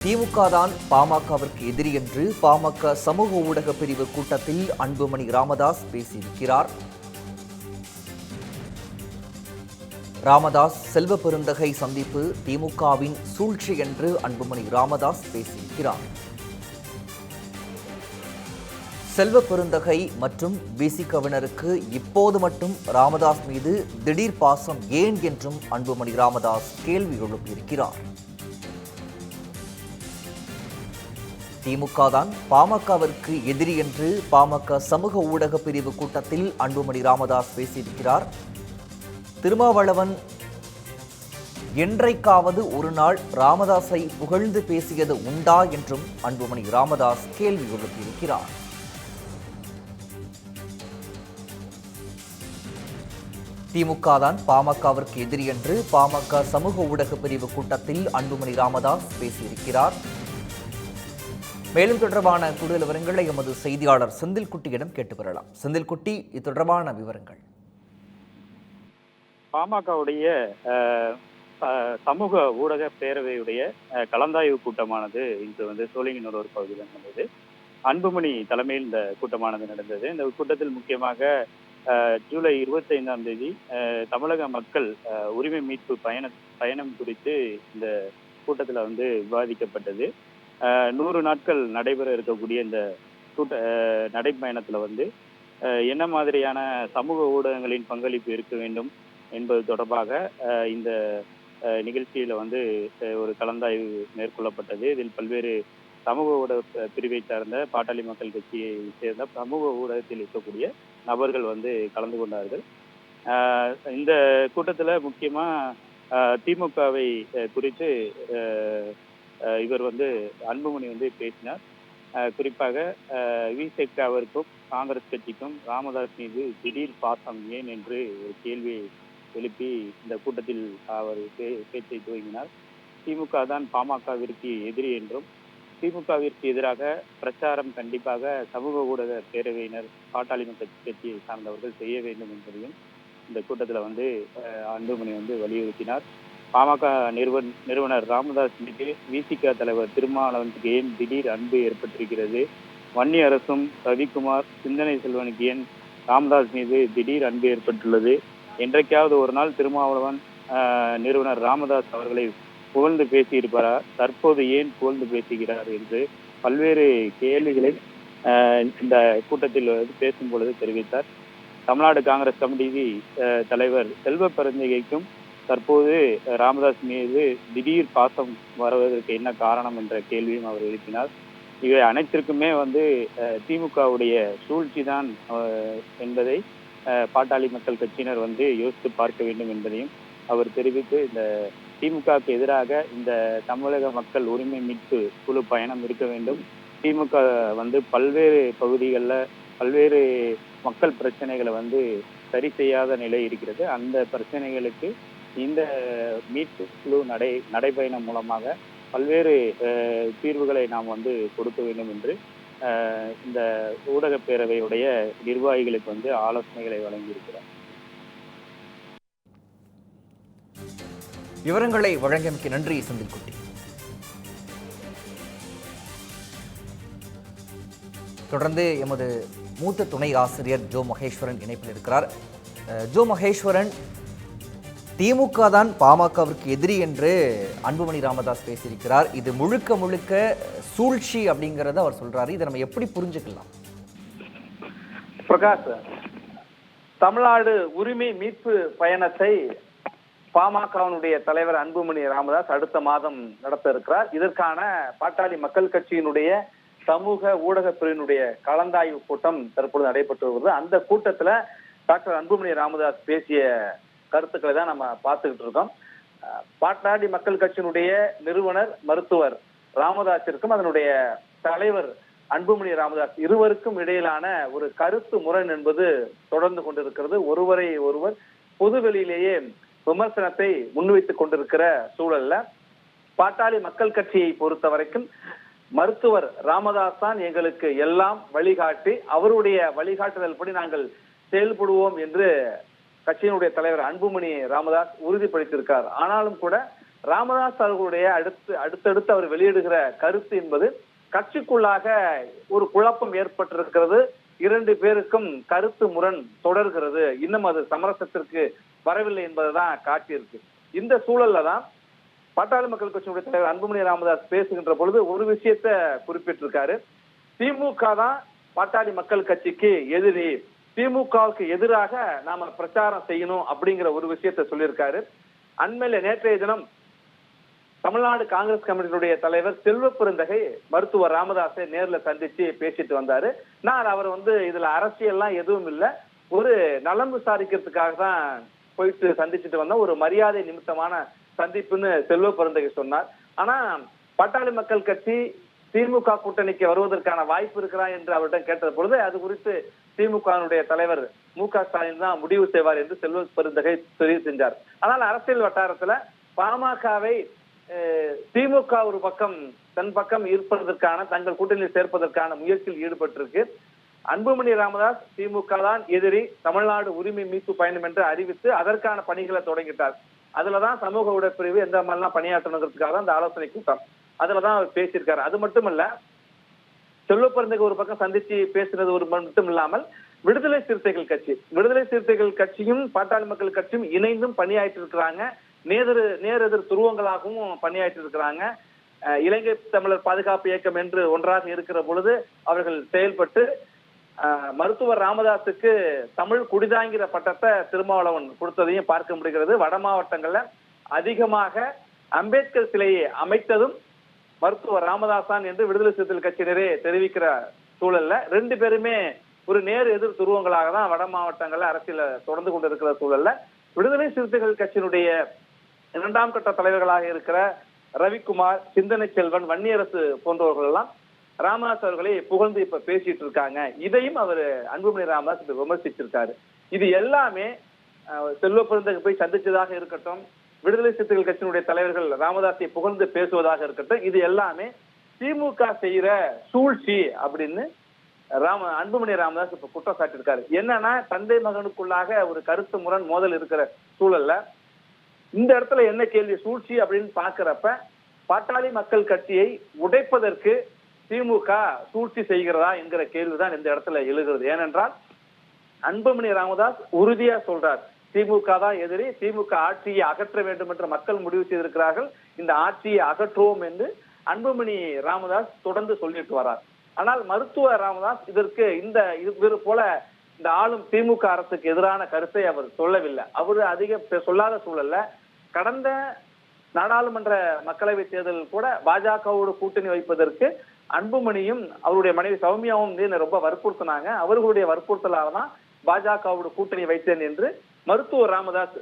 திமுக தான் பாமகவிற்கு எதிரி என்று பாமக சமூக ஊடக பிரிவு கூட்டத்தில் அன்புமணி ராமதாஸ் பேசியிருக்கிறார். ராமதாஸ் செல்வ பெருந்தகை சந்திப்பு திமுகவின் சூழ்ச்சி என்று அன்புமணி ராமதாஸ் பேசியிருக்கிறார். செல்வ பெருந்தகை மற்றும் விசிகவினருக்கு இப்போது மட்டும் ராமதாஸ் மீது திடீர் பாசம் ஏன் என்றும் அன்புமணி ராமதாஸ் கேள்வி எழுப்பியிருக்கிறார். திமுக தான் பாமகவிற்கு எதிரி என்று பாமக சமூக ஊடக பிரிவு கூட்டத்தில் அன்புமணி ராமதாஸ் பேசியிருக்கிறார். திருமாவளவன் என்றைக்காவது ஒரு நாள் ராமதாஸை புகழ்ந்து பேசியது உண்டா என்றும் அன்புமணி ராமதாஸ் கேள்வி எழுப்பியிருக்கிறார். திமுக தான் பாமகவிற்கு எதிரி என்று பாமக சமூக ஊடக பிரிவு கூட்டத்தில் அன்புமணி ராமதாஸ் பேசியிருக்கிறார். மேலும் தொடர்பான கூடுதல் விவரங்களை எமது செய்தியாளர் செந்தில்குட்டியிடம் கேட்டு பெறலாம். செந்தில்குட்டி, இது தொடர்பான விவரங்கள். பாமகவுடைய சமூக ஊடக பேரவையுடைய கலந்தாய்வு கூட்டமானது இன்று சோழிங்கநல்லூர் ஒரு பகுதியில் நடந்தது. அன்புமணி தலைமையில் இந்த கூட்டமானது நடந்தது. இந்த கூட்டத்தில் முக்கியமாக ஜூலை 25ஆம் தேதி தமிழக மக்கள் உரிமை மீட்பு பயணம் குறித்து இந்த கூட்டத்தில் விவாதிக்கப்பட்டது. 100 நாட்கள் நடைபெற இருக்கக்கூடிய இந்த நடைப்பயணத்தில் என்ன மாதிரியான சமூக ஊடகங்களின் பங்களிப்பு இருக்க வேண்டும் என்பது தொடர்பாக இந்த நிகழ்ச்சியில் ஒரு கலந்தாய்வு மேற்கொள்ளப்பட்டது. இதில் பல்வேறு சமூக ஊடக பிரிவை சார்ந்த பாட்டாளி மக்கள் கட்சியை சேர்ந்த சமூக ஊடகத்தில் இருக்கக்கூடிய நபர்கள் கலந்து கொண்டார்கள். இந்த கூட்டத்தில் முக்கியமாக திமுகவை குறித்து இவர் அன்புமணி பேசினார். குறிப்பாக விசிகாவிற்கும் காங்கிரஸ் கட்சிக்கும் ராமதாஸ் மீது திடீர் பாசம் ஏன் என்று ஒரு கேள்வியை எழுப்பி இந்த கூட்டத்தில் அவர் பேச்சை துவங்கினார். திமுக தான் பாமகவிற்கு எதிரி என்றும் திமுகவிற்கு எதிராக பிரச்சாரம் கண்டிப்பாக சமூக ஊடக பேரவையினர் பாட்டாளி மக்கள் கட்சியை சார்ந்தவர்கள் செய்ய வேண்டும் என்பதையும் இந்த கூட்டத்தில் அன்புமணி வலியுறுத்தினார். பாமக நிறுவனர் ராமதாஸ் மீது விசிக தலைவர் திருமாவளவனுக்கு ஏன் திடீர் அன்பு ஏற்பட்டிருக்கிறது? வன்னி அரசும் ரவிக்குமார் சிந்தனை செல்வனுக்கு ஏன் ராமதாஸ் மீது திடீர் அன்பு ஏற்பட்டுள்ளது? என்றைக்காவது ஒரு நாள் திருமாவளவன் நிறுவனர் ராமதாஸ் அவர்களை புகழ்ந்து பேசியிருப்பாரா? தற்போது ஏன் புகழ்ந்து பேசுகிறார் என்று பல்வேறு கேள்விகளை இந்த கூட்டத்தில் பேசும் பொழுது தெரிவித்தார். தமிழ்நாடு காங்கிரஸ் கமிட்டி தலைவர் செல்வ பெருந்தகைக்கும் தற்போது ராமதாஸ் மீது திடீர் பாசம் வருவதற்கு என்ன காரணம் என்ற கேள்வியும் அவர் எழுப்பினார். இவை அனைத்திற்குமே திமுகவுடைய சூழ்ச்சி தான் என்பதை பாட்டாளி மக்கள் கட்சியினர் யோசித்து பார்க்க வேண்டும் என்பதையும் அவர் தெரிவித்து, இந்த திமுகவுக்கு எதிராக இந்த தமிழக மக்கள் உரிமை மீட்பு குழு பயணம் இருக்க வேண்டும். திமுக பல்வேறு பகுதிகளில் பல்வேறு மக்கள் பிரச்சனைகளை சரி செய்யாத நிலை இருக்கிறது. அந்த பிரச்சனைகளுக்கு இந்த மீட்பு குழு நடைபயணம் மூலமாக பல்வேறு தீர்வுகளை நாம் கொடுக்க வேண்டும் என்று இந்த ஊடக பேரவையுடைய நிர்வாகிகளுக்கு ஆலோசனைகளை வழங்கியிருக்கிறார். விவரங்களை வழங்கியமைக்கு நன்றி செந்தில்குட்டி. தொடர்ந்து எமது மூத்த துணை ஆசிரியர் ஜோ மகேஸ்வரன் இணைப்பில் இருக்கிறார். ஜோ மகேஸ்வரன், திமுக தான் பாமகவிற்கு எதிரி என்று அன்புமணி ராமதாஸ் பேசியிருக்கிறார். இது முழுக்க முழுக்க சூழ்ச்சி அப்படிங்கிறத அவர் சொல்றாரு. இதை நம்ம எப்படி புரிஞ்சுக்கலாம்? பிரகாஷ், தமிழ்நாடு உரிமை மீட்பு பயணத்தை பாமகவினுடைய தலைவர் அன்புமணி ராமதாஸ் அடுத்த மாதம் நடத்த இருக்கிறார். இதற்கான பாட்டாளி மக்கள் கட்சியினுடைய சமூக ஊடக பிரிவினுடைய கலந்தாய்வு கூட்டம் தற்பொழுது நடைபெற்று வருகிறது. அந்த கூட்டத்துல டாக்டர் அன்புமணி ராமதாஸ் பேசிய கருத்துக்களை தான் நம்ம பார்த்துக்கிட்டு இருக்கோம். பாட்டாளி மக்கள் கட்சியினுடைய நிறுவனர் மருத்துவர் ராமதாஸிற்கும் அதனுடைய தலைவர் அன்புமணி ராமதாஸ் இருவருக்கும் இடையிலான ஒரு கருத்து முரண் என்பது தொடர்ந்து கொண்டிருக்கிறது. ஒருவரை ஒருவர் பொதுவெளியிலேயே விமர்சனத்தை முன்வைத்துக் கொண்டிருக்கிற சூழல்ல பாட்டாளி மக்கள் கட்சியை பொறுத்த வரைக்கும் மருத்துவர் ராமதாஸ் தான் எங்களுக்கு எல்லாம் வழிகாட்டி, அவருடைய வழிகாட்டுதல் படி நாங்கள் செயல்படுவோம் என்று கட்சியினுடைய தலைவர் அன்புமணி ராமதாஸ் உறுதிப்படுத்தியிருக்கார். ஆனாலும் கூட ராமதாஸ் அவர்களுடைய அடுத்தடுத்து அவர் வெளியிடுகிற கருத்து என்பது கட்சிக்குள்ளாக ஒரு குழப்பம் ஏற்பட்டிருக்கிறது. 2 பேருக்கும் கருத்து முரண் தொடர்கிறது. இன்னும் அது சமரசத்திற்கு வரவில்லை என்பதுதான் காட்டியிருக்கு. இந்த சூழல்ல தான் பாட்டாளி மக்கள் கட்சியினுடைய தலைவர் அன்புமணி ராமதாஸ் பேசுகின்ற பொழுது ஒரு விஷயத்தை குறிப்பிட்டிருக்காரு. திமுக தான் பாட்டாளி மக்கள் கட்சிக்கு எதிரி, திமுகவுக்கு எதிராக நாம பிரச்சாரம் செய்யணும் அப்படிங்கிற ஒரு விஷயத்தை சொல்லியிருக்காரு. அண்மையில நேற்றைய தினம் தமிழ்நாடு காங்கிரஸ் கமிட்டியினுடைய தலைவர் செல்வ பெருந்தகை மருத்துவர் ராமதாஸை நேர்ல சந்திச்சு பேசிட்டு வந்தாரு. நான் அவர் இதுல அரசியல்லாம் எதுவும் இல்லை, ஒரு நலம் விசாரிக்கிறதுக்காக தான் போயிட்டு சந்திச்சுட்டு வந்தோம், ஒரு மரியாதை நிமித்தமான சந்திப்புன்னு செல்வ பெருந்தகை சொன்னார். ஆனா பாட்டாளி மக்கள் கட்சி திமுக கூட்டணிக்கு வருவதற்கான வாய்ப்பு இருக்கிறா என்று அவரிடம் கேட்ட பொழுது அது குறித்து திமுகவினுடைய தலைவர் மு.க. ஸ்டாலின் தான் முடிவு செய்வார் என்று செல்வ பெருந்தகை தெரிவு செஞ்சார். ஆனால் அரசியல் வட்டாரத்துல பாமகவை திமுக ஒரு பக்கம் தன் பக்கம் ஈர்ப்பதற்கான, தங்கள் கூட்டணியில் சேர்ப்பதற்கான முயற்சியில் ஈடுபட்டிருக்கு. அன்புமணி ராமதாஸ் திமுக தான் எதிரி, தமிழ்நாடு உரிமை மீட்பு பயணம் என்று அறிவித்து அதற்கான பணிகளை தொடங்கிட்டார். அதுலதான் சமூக உடற்பிரிவு எந்த மாதிரிலாம் பணியாற்றணுங்கிறதுக்காக தான் அந்த ஆலோசனை கூட்டம், அதுலதான் அவர் பேசியிருக்காரு. அது மட்டுமல்ல, செல்வ பெருந்தகை ஒரு பக்கம் சந்திச்சு பேசினது ஒரு மட்டும் இல்லாமல் விடுதலை சிறுத்தைகள் கட்சியும் பாட்டாளி மக்கள் கட்சியும் இணைந்தும் பணியாற்றி இருக்கிறாங்க. நேரெதிர் துருவங்களாகவும் பணியாற்றி இருக்கிறாங்க. இலங்கை தமிழர் பாதுகாப்பு இயக்கம் என்று ஒன்றாக இருக்கிற பொழுது அவர்கள் செயல்பட்டு மருத்துவர் ராமதாஸுக்கு தமிழ் குடிதாங்கிற பட்டத்தை திருமாவளவன் கொடுத்ததையும் பார்க்க முடிகிறது. வட மாவட்டங்கள்ல அதிகமாக அம்பேத்கர் சிலையை அமைத்ததும் மருத்துவர் ராமதாஸ் என்று விடுதலை சிறுத்தைகள் கட்சியினரே தெரிவிக்கிற சூழல்ல 2 பேருமே ஒரு நேர் எதிர் துருவங்களாக தான் வட மாவட்டங்கள்ல அரசியல தொடர்ந்து கொண்டு இருக்கிற சூழல்ல விடுதலை சிறுத்தைகள் கட்சியினுடைய 2ஆம் கட்ட தலைவர்களாக இருக்கிற ரவிக்குமார், சிந்தனை செல்வன், வன்னியரசு போன்றவர்கள் எல்லாம் ராமதாஸ் அவர்களை புகழ்ந்து இப்ப பேசிட்டு இருக்காங்க. இதையும் அவர் அன்புமணி ராமதாஸ் இப்ப விமர்சிச்சிருக்காரு. இது எல்லாமே செல்வ பெருந்தகை போய் சந்திச்சதாக இருக்கட்டும், விடுதலை சிறுத்தைகள் கட்சியினுடைய தலைவர்கள் ராமதாஸை புகழ்ந்து பேசுவதாக இருக்கட்டும், இது எல்லாமே திமுக செய்யற சூழ்ச்சி அப்படின்னு அன்புமணி ராமதாஸ் இப்ப குற்றம் சாட்டியிருக்காரு. என்னன்னா, தந்தை மகனுக்குள்ளாக ஒரு கருத்து முரண் மோதல் இருக்கிற சூழல்ல இந்த இடத்துல என்ன கேள்வி, சூழ்ச்சி அப்படின்னு பாக்குறப்ப பாட்டாளி மக்கள் கட்சியை உடைப்பதற்கு திமுக சூழ்ச்சி செய்கிறதா என்கிற கேள்விதான் இந்த இடத்துல எழுகிறது. ஏனென்றால் அன்புமணி ராமதாஸ் உறுதியா சொல்றார், திமுக தான் எதிரி, திமுக ஆட்சியை அகற்ற வேண்டும் என்று மக்கள் முடிவு செய்திருக்கிறார்கள், இந்த ஆட்சியை அகற்றுவோம் என்று அன்புமணி ராமதாஸ் தொடர்ந்து சொல்லிட்டு வரார். ஆனால் மருத்துவர் ராமதாஸ் இதற்கு இது போல இந்த ஆளும் திமுக அரசுக்கு எதிரான கருத்தை அவர் சொல்லவில்லை. அவரு அதிக சொல்லாத சூழல்ல கடந்த நாடாளுமன்ற மக்களவை தேர்தலில் கூட பாஜகவோடு கூட்டணி வைப்பதற்கு அன்புமணியும் அவருடைய மனைவி சௌமியாவும் ரொம்ப வற்புறுத்தினாங்க. அவர்களுடைய வற்புறுத்தலாக தான் பாஜகவோடு கூட்டணி வைத்தேன் என்று மருத்துவர் ராமதாஸ்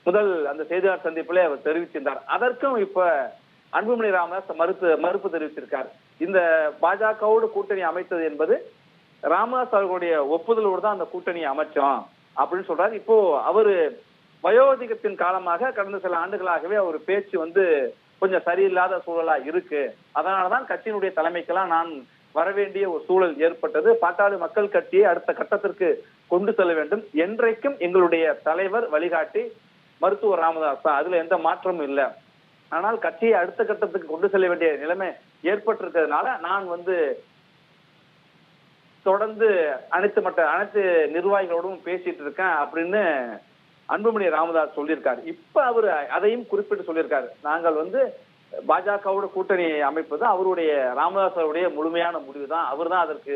முதல் அந்த செய்தியாளர் சந்திப்பிலே அவர் தெரிவிச்சிருந்தார். அதற்கும் இப்ப அன்புமணி ராமதாஸ் மறுப்பு தெரிவித்திருக்கார். இந்த பாஜகவோடு கூட்டணி அமைத்தது என்பது ராமதாஸ் அவர்களுடைய ஒப்புதலோடு தான் அந்த கூட்டணியை அமைச்சோம் அப்படின்னு சொல்றாரு. இப்போ அவரு வயோதிகத்தின் காலமாக கடந்த சில ஆண்டுகளாகவே அவர் பேச்சு கொஞ்சம் சரியில்லாத சூழலா இருக்கு. அதனாலதான் கட்சியினுடைய தலைமைக்கெல்லாம் நான் வரவேண்டிய ஒரு சூழல் ஏற்பட்டது. பாட்டாளி மக்கள் கட்சியை அடுத்த கட்டத்திற்கு கொண்டு செல்ல வேண்டும் என்றைக்கும் எங்களுடைய தலைவர் வழிகாட்டி மருத்துவர் ராமதாஸ் தான், அதுல எந்த மாற்றமும் இல்லை. ஆனால் கட்சியை அடுத்த கட்டத்துக்கு கொண்டு செல்ல வேண்டிய நிலைமை ஏற்பட்டிருக்கிறதுனால நான் தொடர்ந்து அனைத்து நிர்வாகிகளோடும் பேசிட்டு இருக்கேன் அப்படின்னு அன்புமணி ராமதாஸ் சொல்லியிருக்காரு. இப்ப அவரு அதையும் குறிப்பிட்டு சொல்லியிருக்காரு, நாங்கள் பாஜகவோட கூட்டணி அமைப்பது அவருடைய ராமதாஸ் அவருடைய முழுமையான முடிவு தான், அவர் தான் அதற்கு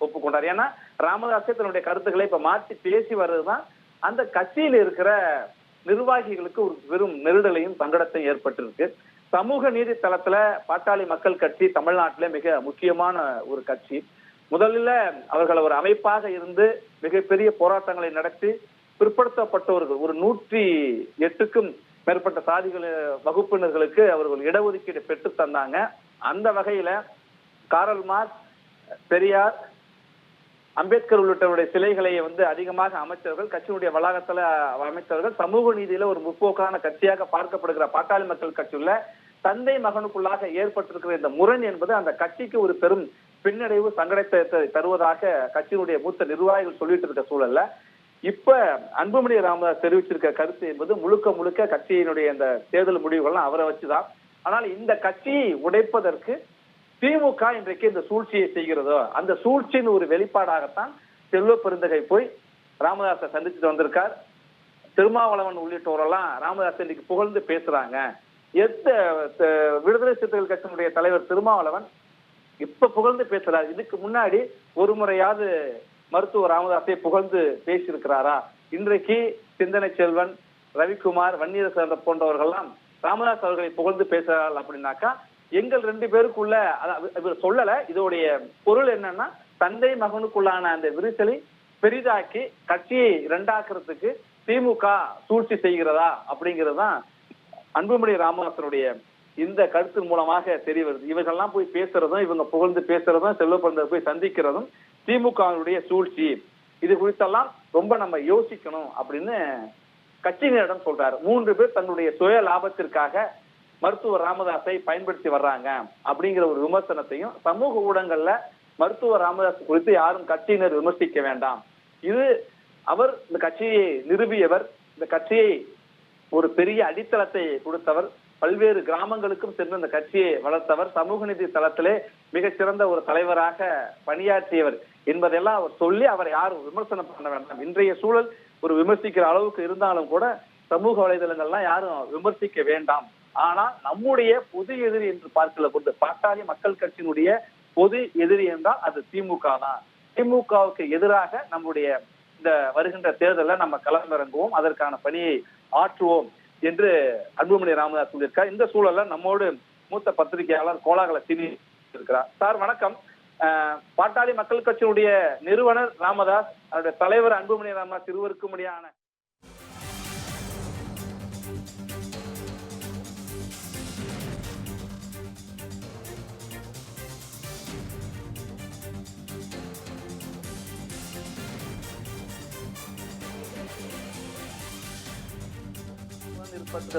ஒப்புக்கொண்டார். ஏன்னா ராமதாஸே தன்னுடைய கருத்துக்களை இப்ப மாற்றி பேசி வர்றதுதான் அந்த கட்சியில் இருக்கிற நிர்வாகிகளுக்கு ஒரு பெரும் நெருடலையும் சங்கடத்தையும் ஏற்பட்டிருக்கு. சமூக நீதி தளத்துல பாட்டாளி மக்கள் கட்சி தமிழ்நாட்டில மிக முக்கியமான ஒரு கட்சி. முதலில் அவர்கள் ஒரு அமைப்பாக இருந்து மிகப்பெரிய போராட்டங்களை நடத்தி பிற்படுத்தப்பட்டவர்கள் ஒரு 108க்கும் மேற்பட்ட சாதிகள் வகுப்பினர்களுக்கு அவர்கள் இடஒதுக்கீடு பெற்று தந்தாங்க. அந்த வகையில காரல் மார்க்ஸ், பெரியார், அம்பேத்கர் உள்ளிட்டவருடைய சிலைகளை அதிகமாக அமைச்சவர்கள், கட்சியினுடைய வளாகத்துல அமைச்சவர்கள், சமூக நீதியில ஒரு முற்போக்கான கட்சியாக பார்க்கப்படுகிற பாட்டாளி மக்கள் கட்சியுள்ள தந்தை மகனுக்குள்ளாக ஏற்பட்டிருக்கிற இந்த முரண் என்பது அந்த கட்சிக்கு ஒரு பெரும் பின்னடைவு சங்கடத்தை தருவதாக கட்சியினுடைய மூத்த நிர்வாகிகள் சொல்லிட்டு இருக்க சூழல்ல இப்ப அன்புமணி ராமதாஸ் தெரிவிச்சிருக்க கருத்து என்பது முழுக்க முழுக்க கட்சியினுடைய இந்த தேர்தல் முடிவுகள்லாம் அவரை வச்சுதான். ஆனால் இந்த கட்சியை உடைப்பதற்கு திமுக இன்றைக்கு இந்த சூழ்ச்சியை செய்கிறதோ, அந்த சூழ்ச்சியின் ஒரு வெளிப்பாடாகத்தான் செல்வ பெருந்தகை போய் ராமதாஸை சந்திச்சுட்டு வந்திருக்கார். திருமாவளவன் உள்ளிட்டோரெல்லாம் ராமதாஸ் இன்னைக்கு புகழ்ந்து பேசுறாங்க. விடுதலை சிறுத்தைகள் கட்சியினுடைய தலைவர் திருமாவளவன் இப்ப புகழ்ந்து பேசுறாரு. இதுக்கு முன்னாடி ஒரு முறையாவது மருத்துவர் ராமதாஸை புகழ்ந்து பேசியிருக்கிறாரா? இன்றைக்கு சிந்தனை செல்வன், ரவிக்குமார், வன்னியரசு போன்றவர்கள்லாம் ராமதாஸ் அவர்களை புகழ்ந்து பேசுறார்கள் அப்படின்னாக்கா எங்கள் 2 பேருக்குள்ள இவர் சொல்லல. இதோடைய பொருள் என்னன்னா, தந்தை மகனுக்குள்ளான அந்த விரிசலை பெரிதாக்கி கட்சியை 2ஆக்குறதுக்கு திமுக சூழ்ச்சி செய்கிறதா அப்படிங்கிறது தான் அன்புமணி ராமதாசனுடைய இந்த கருத்து மூலமாக தெரிய வருது. இவர்கள்லாம் போய் பேசுறதும், இவங்க புகழ்ந்து பேசுறதும், செல்வ பெருந்தகை போய் சந்திக்கிறதும் திமுகவினுடைய சூழ்ச்சி. இது குறித்தெல்லாம் ரொம்ப நம்ம யோசிக்கணும் அப்படின்னு கட்சியினரிடம் சொல்றாரு. 3 பேர் தன்னுடைய சுய லாபத்திற்காக மருத்துவர் ராமதாஸை பயன்படுத்தி வர்றாங்க அப்படிங்கிற ஒரு விமர்சனத்தையும் சமூக ஊடகங்கள்ல மருத்துவர் ராமதாஸ் குறித்து யாரும் கட்சியினர் விமர்சிக்க வேண்டாம். இது அவர் இந்த கட்சியை நிறுவியவர், இந்த கட்சியை ஒரு பெரிய அடித்தளத்தை கொடுத்தவர், பல்வேறு கிராமங்களுக்கும் சென்று இந்த கட்சியை வளர்த்தவர், சமூக நீதி தளத்திலே மிகச்சிறந்த ஒரு தலைவராக பணியாற்றியவர் என்பதெல்லாம் அவர் சொல்லி அவரை யாரும் விமர்சனம் பண்ண வேண்டாம். இன்றைய சூழல் ஒரு விமர்சிக்கிற அளவுக்கு இருந்தாலும் கூட சமூக வலைதளங்கள்லாம் யாரும் விமர்சிக்க வேண்டாம். ஆனால் நம்முடைய பொது எதிரி என்று பார்க்கல கொண்டு பாட்டாளி மக்கள் கட்சியினுடைய பொது எதிரி என்றால் அது திமுக தான். திமுகவுக்கு எதிராக நம்முடைய இந்த வருகின்ற தேர்தலில் நம்ம களமிறங்குவோம், அதற்கான பணியை ஆற்றுவோம் என்று அன்புமணி ராமதாஸ் சொல்லியிருக்கார். இந்த சூழல்ல நம்மோடு மூத்த பத்திரிகையாளர் கோலாகல சீனி இருக்கிறார். சார் வணக்கம். பாட்டாளி மக்கள் கட்சியினுடைய நிறுவனர் ராமதாஸ், அவருடைய தலைவர் அன்புமணி ராமதாஸ் இருவருக்கும் இடையான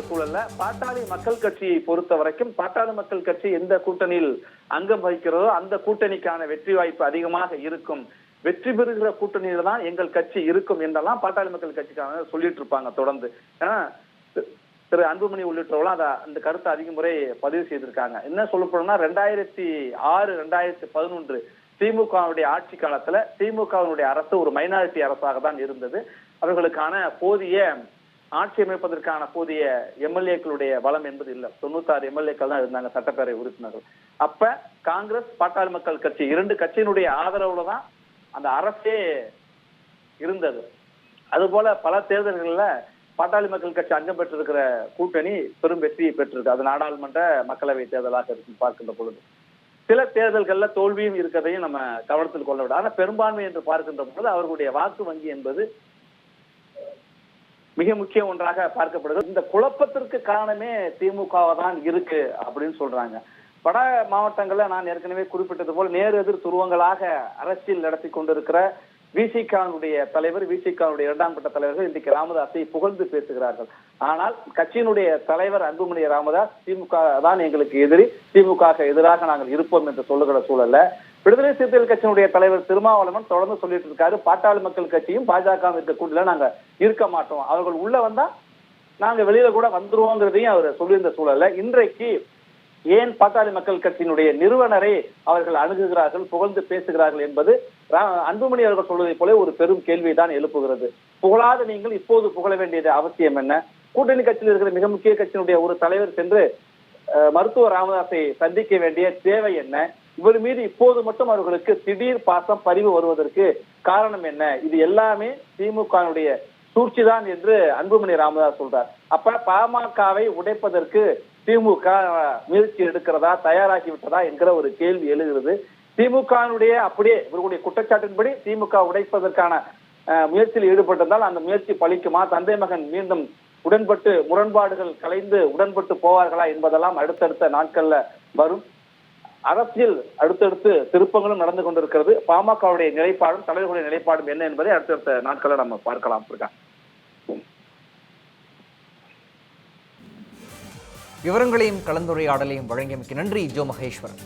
சூழல்ல பாட்டாளி மக்கள் கட்சியை பொறுத்த வரைக்கும் பாட்டாளி மக்கள் கட்சி எந்த கூட்டணியில் அங்கம் வகிக்கிறதோ அந்த கூட்டணிக்கான வெற்றி வாய்ப்பு அதிகமாக இருக்கும். வெற்றி பெறுகிற கூட்டணியில தான் எங்கள் கட்சி இருக்கும் என்றெல்லாம் பாட்டாளி மக்கள் கட்சிக்கான சொல்லிட்டு இருப்பாங்க தொடர்ந்து. ஏன்னா திரு அன்புமணி உள்ளிட்டவர்களும் அந்த கருத்தை அதிக முறை பதிவு செய்திருக்காங்க. என்ன சொல்லப்படும்னா 2006, 2011 திமுகவுடைய ஆட்சி காலத்துல திமுகவினுடைய அரசு ஒரு மைனாரிட்டி அரசாக தான் இருந்தது. அவர்களுக்கான போதிய ஆட்சி அமைப்பதற்கான போதிய எம்எல்ஏக்களுடைய பலம் என்பது இல்லை. 96 எம்எல்ஏக்கள் தான் இருந்தாங்க, சட்டப்பேரவை உறுப்பினர்கள். அப்ப காங்கிரஸ், பாட்டாளி மக்கள் கட்சி 2 கட்சியினுடைய ஆதரவுல தான் அந்த அரசே இருந்தது. அதுபோல பல தேர்தல்கள்ல பாட்டாளி மக்கள் கட்சி அங்கம் பெற்றிருக்கிற கூட்டணி பெரும் வெற்றியை பெற்றிருக்கு. அது நாடாளுமன்ற, மக்களவை தேர்தலாக இருக்கும் பார்க்கின்ற பொழுது. சில தேர்தல்கள்ல தோல்வியும் இருக்கிறதையும் நம்ம கவனத்தில் கொள்ள விட. ஆனா பெரும்பான்மை என்று பார்க்கின்ற பொழுது அவர்களுடைய வாக்கு வங்கி என்பது மிக முக்கிய ஒன்றாக பார்க்கப்படுகிறது. இந்த குழப்பத்திற்கு காரணமே திமுகவா தான் இருக்கு அப்படின்னு சொல்றாங்க. வட மாவட்டங்கள்ல நான் ஏற்கனவே குறிப்பிட்டது போல நேர் எதிர் துருவங்களாக அரசியல் நடத்தி கொண்டிருக்கிற விசிகாவுடைய தலைவர், விசிகாவுடைய 2ஆம் கட்ட தலைவர்கள் இன்றைக்கு ராமதாஸை புகழ்ந்து பேசுகிறார்கள். ஆனால் கட்சியினுடைய தலைவர் அன்புமணி ராமதாஸ் திமுக தான் எங்களுக்கு எதிரி, திமுக எதிராக நாங்கள் இருப்போம் என்று சொல்லுகிற சூழல்ல விடுதலை சிறுத்தைகள் கட்சியினுடைய தலைவர் திருமாவளவன் தொடர்ந்து சொல்லிட்டு இருக்காரு, பாட்டாளி மக்கள் கட்சியும் பாஜக இருக்க கூட்டணியில நாங்க இருக்க மாட்டோம், அவர்கள் உள்ள வந்தா நாங்க வெளியில கூட வந்துருவோங்கிறதையும் அவர் சொல்லியிருந்த சூழல்ல இன்றைக்கு ஏன் பாட்டாளி மக்கள் கட்சியினுடைய நிறுவனரை அவர்கள் அணுகுகிறார்கள், புகழ்ந்து பேசுகிறார்கள் என்பது அன்புமணி அவர்கள் சொல்வதை போல ஒரு பெரும் கேள்விதான் எழுப்புகிறது. புகழாத நீங்கள் இப்போது புகழ வேண்டியது அவசியம் என்ன? கூட்டணி கட்சியில் இருக்கிற மிக முக்கிய கட்சியினுடைய ஒரு தலைவர் சென்று மருத்துவர் ராமதாஸை சந்திக்க வேண்டிய தேவை என்ன? இவர் மீது இப்போது மட்டும் அவர்களுக்கு திடீர் பாசம், பரிவு வருவதற்கு காரணம் என்ன? இது எல்லாமே திமுகவுடைய சூழ்ச்சிதான் என்று அன்புமணி ராமதாஸ் சொல்றார். அப்ப பாமகவை உடைப்பதற்கு திமுக முயற்சி எடுக்கிறதா, தயாராகி விட்டதா என்கிற ஒரு கேள்வி எழுகிறது. திமுகவுடைய அப்படியே இவர்களுடைய குற்றச்சாட்டின்படி திமுக உடைப்பதற்கான முயற்சியில் ஈடுபட்டிருந்தால் அந்த முயற்சி பலிக்குமா? தந்தை மகன் மீண்டும் உடன்பட்டு முரண்பாடுகள் கலைந்து உடன்பட்டு போவார்களா என்பதெல்லாம் அடுத்தடுத்த நாட்கள்ல வரும். அரசியல் அடுத்தடுத்து திருப்பங்களும் நடந்து கொண்டிருக்கிறது. பாமகவுடைய நிலைப்பாடும் தலைவர்களுடைய நிலைப்பாடும் என்ன என்பதை அடுத்தடுத்த நாட்களை நம்ம பார்க்கலாம். விவரங்களையும் கலந்துரையாடலையும் வழங்கியமைக்கு நன்றி ஜோ மகேஸ்வரன்.